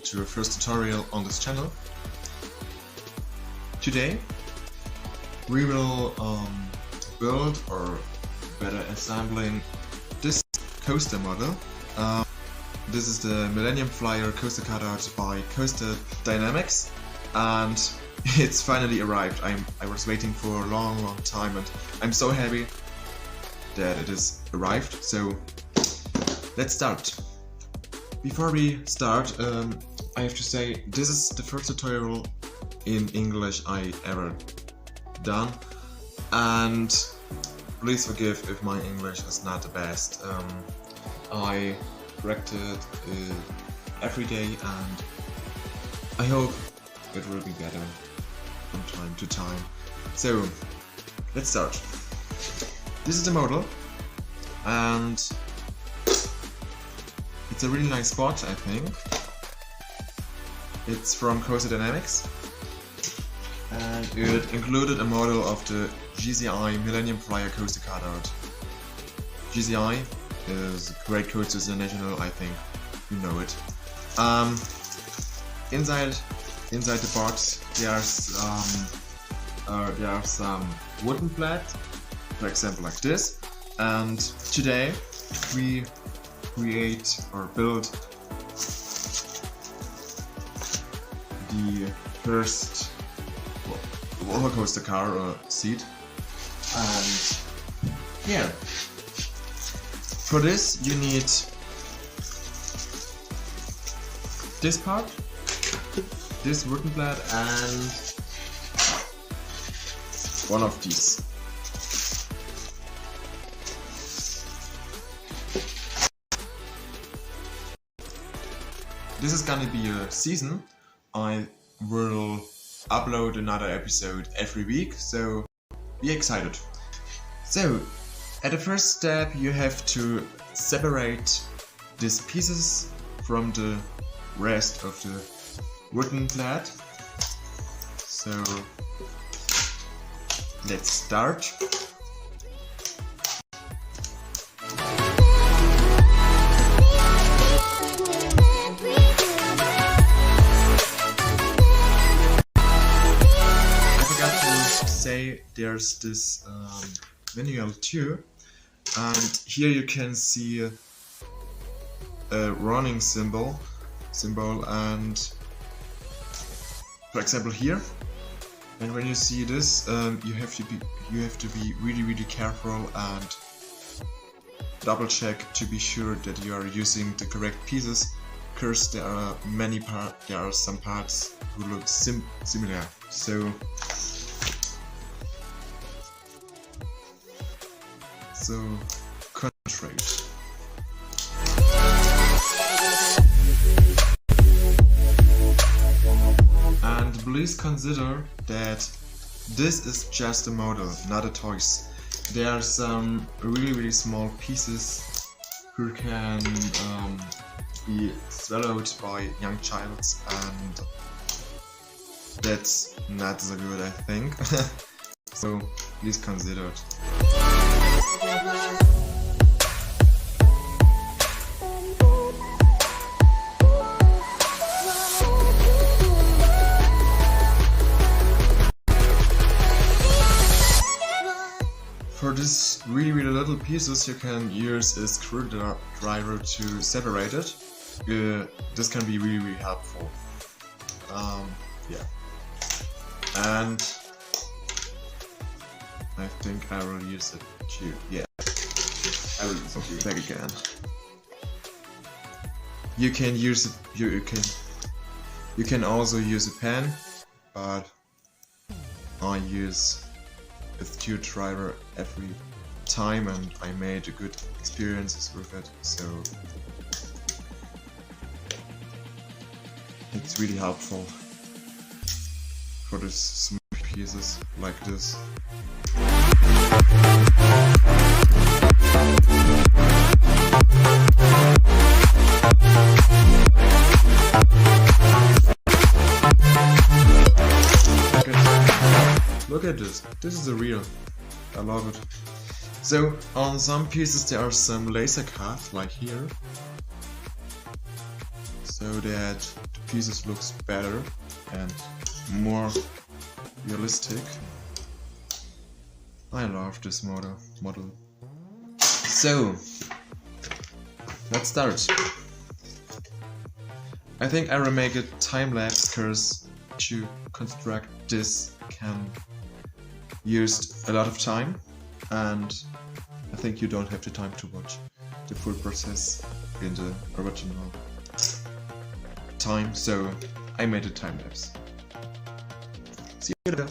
to a first tutorial on this channel. Today we will build, or better assembling, this coaster model. This is the Millennium Flyer Coaster Cutout by Coasterdynamix, and it's finally arrived. I was waiting for a long time, and I'm so happy that it is arrived. So let's start. Before we start, I have to say this is the first tutorial in English I ever done, and please forgive if my English is not the best. I practice it every day, and I hope it will be better from time to time. So let's start. This is the model, and it's a really nice spot, I think. It's from Coasterdynamix, and it included a model of the GCI Millennium Flyer Coaster Cutout. GCI is Great Coasters International, I think you know it. Inside the box there are some wooden plates, for example like this, and today we create or build the first roller coaster car or seat. And yeah, for this you need this part, this wooden plate, and one of these. This is gonna be a season. I will upload another episode every week, so be excited. So, at the first step you have to separate these pieces from the rest of the wooden plate. So, let's start. There's this manual too, and here you can see a running symbol, and for example here, and when you see this, you have to be really careful and double check to be sure that you are using the correct pieces, because there are some parts who look similar. So concentrate. And please consider that this is just a model, not a toys. There are some really small pieces who can be swallowed by young childs, and that's not so good, I think. So please consider it. For this really little pieces, you can use a screwdriver to separate it. This can be really helpful. Yeah. And I think I will use it too. Yeah, I will use it back again. You can use it. You can also use a pen, but I use a screwdriver every time, and I made a good experiences with it. So it's really helpful for these small pieces like this. Look at this. This is a real. I love it. So on some pieces there are some laser cuts, like here. so that the pieces looks better and more realistic. I love this model. So let's start. I think I will make a time lapse because to construct this can use a lot of time, and I think you don't have the time to watch the full process in the original time, so I made a time lapse. See you later.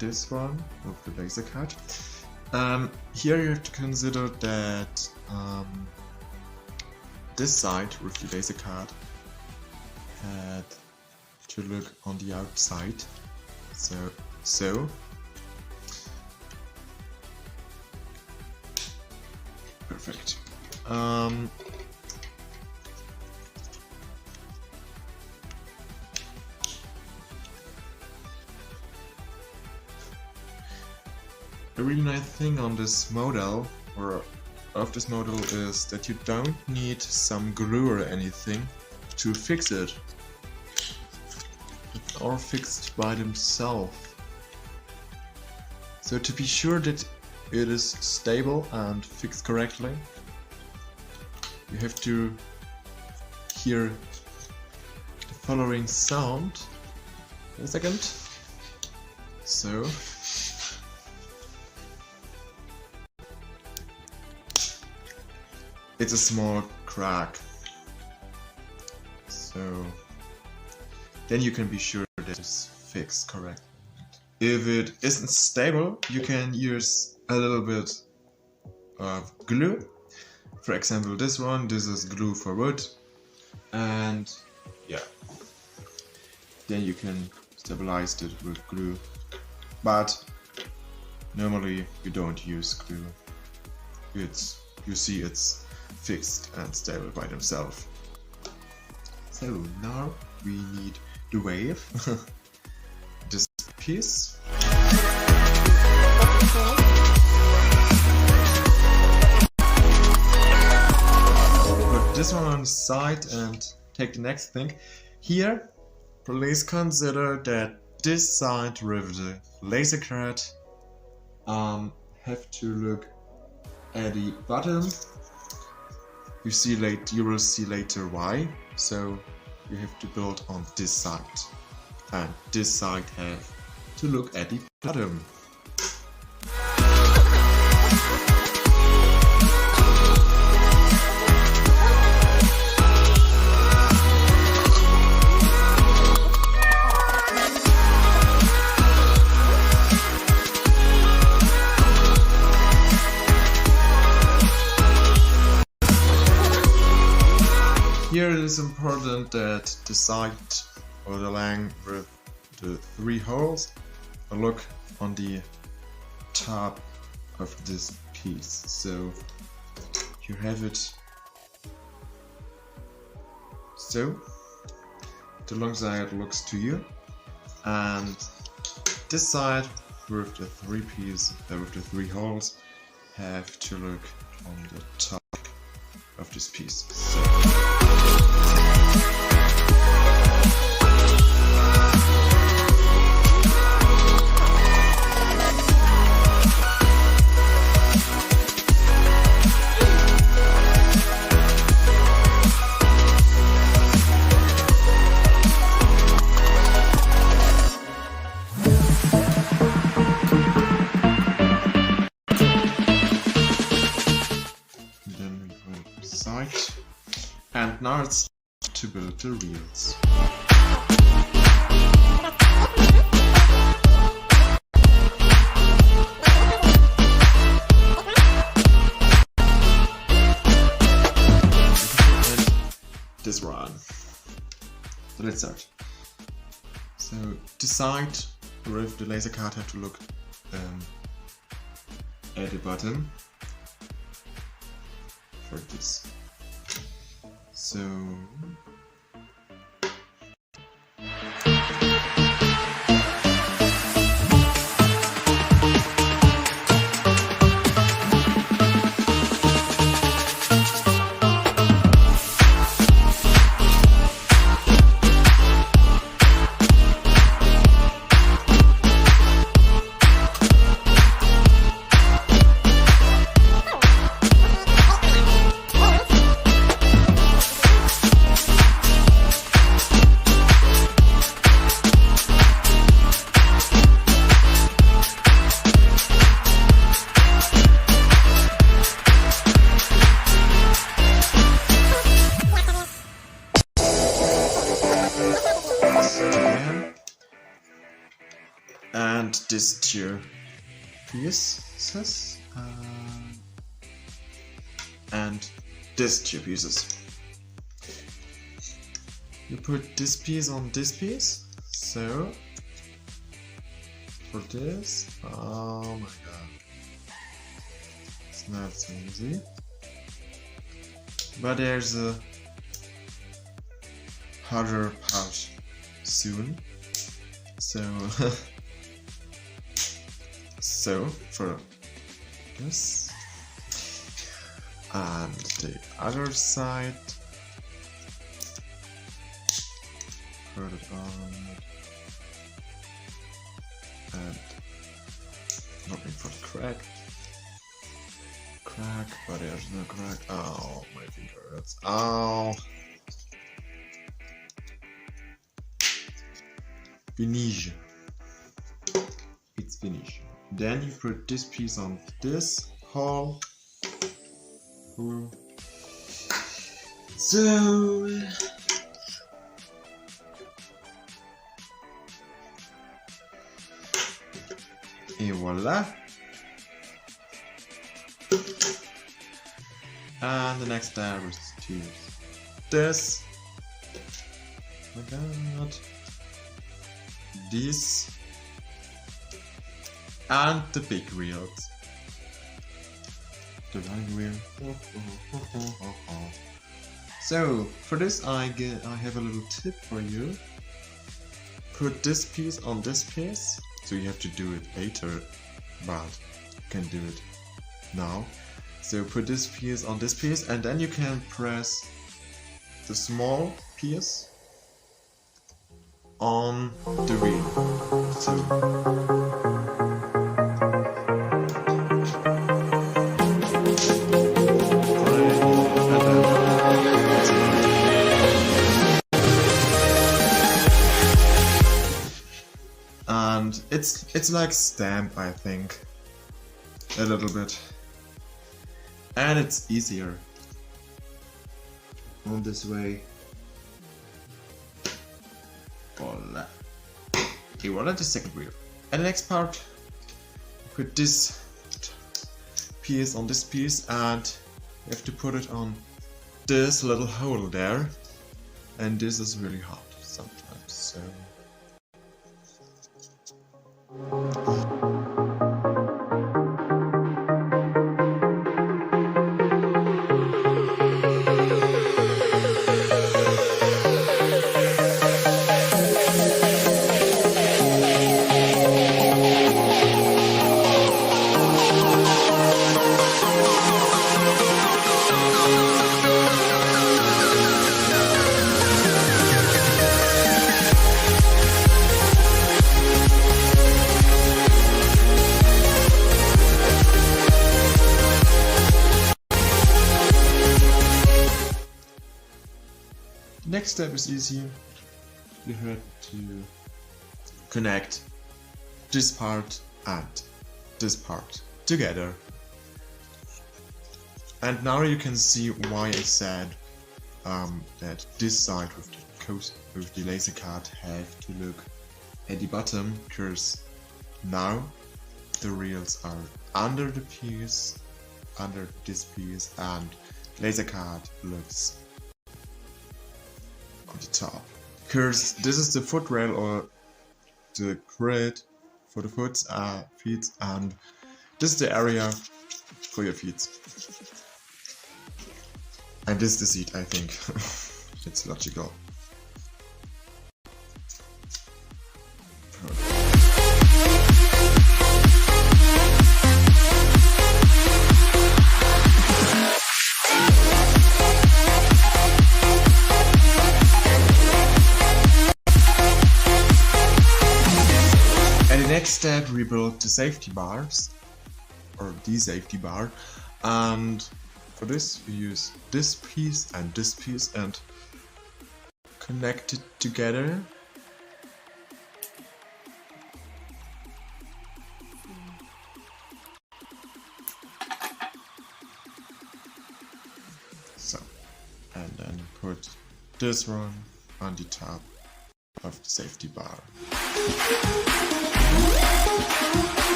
This one with the laser cut. Here you have to consider that this side with the laser cut had to look on the outside. So perfect. A really nice thing on this model, or of this model, is that you don't need some glue or anything to fix it. It's all fixed by themselves. So to be sure that it is stable and fixed correctly, you have to hear the following sound. Wait a second. So it's a small crack, so then you can be sure that it's fixed correctly. If it isn't stable, you can use a little bit of glue. For example, this is glue for wood, and yeah, then you can stabilize it with glue. But normally you don't use glue. You see it's fixed and stable by themselves. So now we need the wave. This piece. Put this one on the side and take the next thing. Here, please consider that this side with the laser cut have to look at the bottom. You will see later why. So you have to build on this side, and this side have to look at the bottom. here it is important that the side or the length with the 3 holes look on the top of this piece. So you have it so the long side looks to you, and this side with the 3 pieces with the 3 holes have to look on the top of this piece. So. And now it's to build the reels. This one. So let's start. So the side with the laser card have to look at the bottom for this. So and these 2 pieces and these 2 pieces. You put this piece on this piece. So for this, oh my god, it's not so easy. But there's a harder part soon. So so for this and the other side, put it on and looking for the crack, but there's no crack. Oh, my finger hurts. Oh, finish. It's finished. Then you put this piece on this hole. So et voila. And the next step is to use this. Oh my god. This. And the big wheels. The running wheel. So for this I have a little tip for you. Put this piece on this piece. So you have to do it later, but you can do it now. So put this piece on this piece, and then you can press the small piece on the wheel. So and it's like stamp, I think, a little bit, and it's easier on this way. Voila. Okay, voila, the second wheel. And the next part, put this piece on this piece, and you have to put it on this little hole there, and this is really hard sometimes, so... Next step is easy. You have to connect this part and this part together. And now you can see why I said that this side with the laser card have to look at the bottom, because now the rails are under the piece, under this piece, and laser card looks on the top, because this is the footrail or the grid for the feet, and this is the area for your feet, and this is the seat. I think it's logical. Next step, we build the safety bars, or the safety bar, and for this we use this piece and connect it together. So, and then put this one on the top of the safety bar.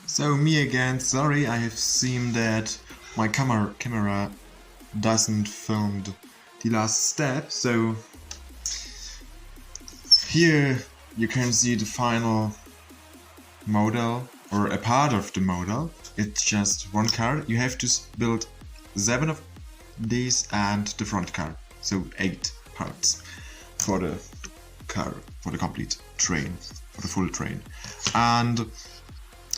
So me again, sorry, I have seen that my camera doesn't film the last step, so here you can see the final model, or a part of the model. It's just one car. You have to build 7 of these and the front car, so 8 parts for the car, for the complete train, for the full train. And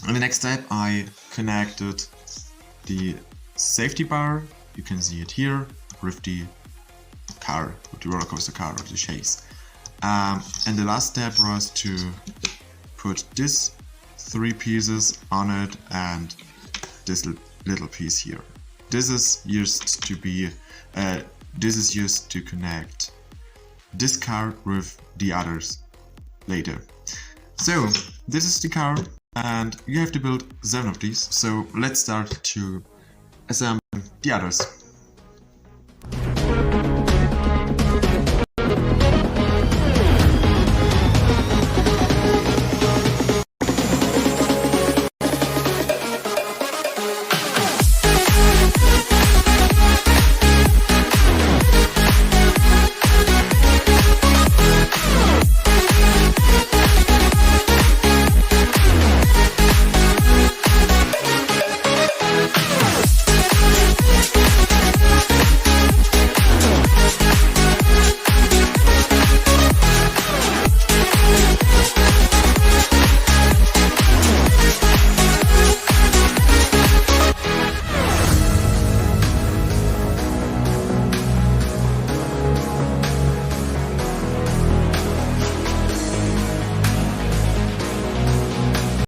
in the next step I connected the safety bar, you can see it here, with the car, with the roller coaster car of the Chaise. And the last step was to put this 3 pieces on it and this little piece here. This is used to be used to connect this car with the others later. So this is the car, and you have to build 7 of these. So let's start to assemble the others.